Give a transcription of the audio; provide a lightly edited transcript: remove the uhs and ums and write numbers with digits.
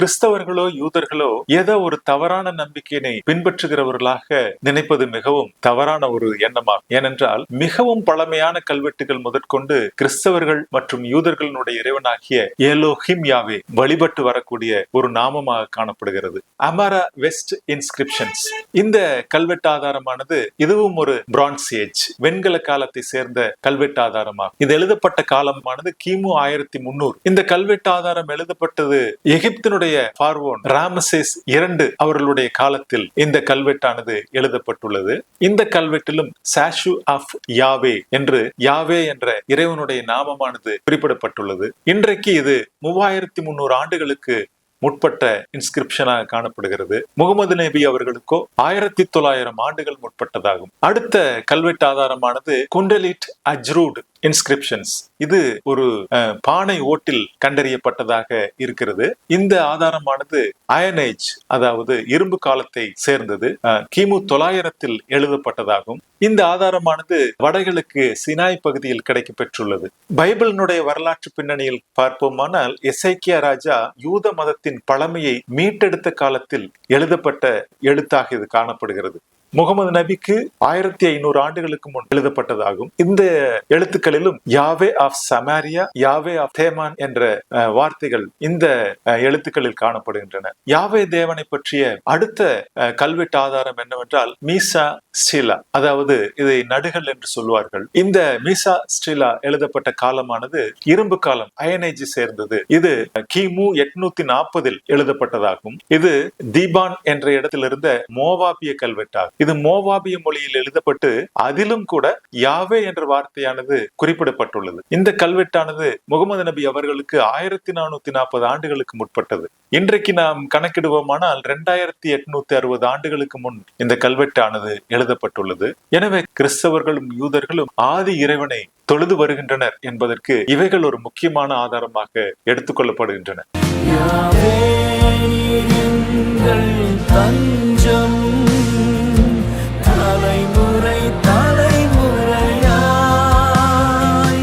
கிறிஸ்தவர்களோ யூதர்களோ ஏதோ ஒரு தவறான நம்பிக்கையினை பின்பற்றுகிறவர்களாக நினைப்பது மிகவும் தவறான ஒரு எண்ணமாகும். ஏனென்றால் மிகவும் பழமையான கல்வெட்டுகள் முதற்கொண்டு கிறிஸ்தவர்கள் மற்றும் யூதர்களுடைய இறைவனாகிய எலோஹிம் யாவே வழிபட்டு வரக்கூடிய ஒரு நாமமாக காணப்படுகிறது. அமாரா வெஸ்ட் இன்ஸ்கிரிப்ஷன்ஸ், இந்த கல்வெட்டு ஆதாரமானது இதுவும் ஒரு பிரான்ஸ் ஏஜ், வெண்கல காலத்தை சேர்ந்த கல்வெட்டு ஆதாரமாகும். இது எழுதப்பட்ட காலமானது கிமு 1300. இந்த கல்வெட்டு ஆதாரம் எழுதப்பட்டது எகிப்தினுடைய பார்வோன் ராமசேஸ் 2 அவர்களுடைய காலத்தில் இந்த கல்வெட்டானது எழுதப்பட்டுள்ளது. இந்த கல்வெட்டிலும் சாஷு ஆஃப் யாவே என்று யாவே என்ற இறைவனுடைய நாமமானது குறிப்பிடப்பட்டுள்ளது. இன்றைக்கு இது 3300 ஆண்டுகளுக்கு முற்பட்ட இன்ஸ்கிரிப்ஷனாக காணப்படுகிறது. முகமது நபி அவர்களுக்கோ 1900 ஆண்டுகள் முற்பட்டதாகும். அடுத்த கல்வெட்டு ஆதாரமானது குண்டலிட் அஜ்ரூட் இன்ஸ்கிரிப்ஷன்ஸ். இது ஒரு பானை ஓட்டில் கண்டறியப்பட்டதாக இருக்கிறது. இந்த ஆதாரமானது அயன் ஏஜ், அதாவது இரும்பு காலத்தை சேர்ந்தது. கிமு 900 எழுதப்பட்டதாகும். இந்த ஆதாரமானது வடகிழக்கு சினாய் பகுதியில் கிடைக்க பெற்றுள்ளது. பைபிளினுடைய வரலாற்று பின்னணியில் பார்ப்போமானால் எசேக்கியா ராஜா யூத மதத்தின் பழமையை மீட்டெடுத்த காலத்தில் எழுதப்பட்ட எழுத்தாக இது காணப்படுகிறது. முகமது நபிக்கு 1500 ஆண்டுகளுக்கு முன் எழுதப்பட்டதாகும். இந்த எழுத்துக்களிலும் யாவே ஆஃப் சமாரியா, யாவே ஆஃப் தேமான் என்ற வார்த்தைகள் இந்த எழுத்துக்களில் காணப்படுகின்றன. யாவே தேவனை பற்றிய அடுத்த கல்வெட்டு ஆதாரம் என்னவென்றால் மீசா ஸ்டீலா, அதாவது இதை நடுகள் என்று சொல்வார்கள். இந்த மீசா ஸ்டீலா எழுதப்பட்ட காலமானது இரும்பு காலம், அயனேஜ் சேர்ந்தது. இது கிமு 840 எழுதப்பட்டதாகும். இது தீபான் என்ற இடத்தில் இருந்த மோவாபிய கல்வெட்டாகும். இது மோவாபிய மொழியில் எழுதப்பட்டு அதிலும் கூட யாவே என்ற வார்த்தையானது குறிப்பிடப்பட்டுள்ளது. இந்த கல்வெட்டானது முகமது நபி அவர்களுக்கு 1440 ஆண்டுகளுக்கு முற்பட்டது. இன்றைக்கு நாம் கணக்கிடுவோமானால் 2860 ஆண்டுகளுக்கு முன் இந்த கல்வெட்டானது எழுதப்பட்டுள்ளது. எனவே கிறிஸ்தவர்களும் யூதர்களும் ஆதி இறைவனை தொழுது வருகின்றனர் என்பதற்கு இவைகள் ஒரு முக்கியமான ஆதாரமாக எடுத்துக்கொள்ளப்படுகின்றன.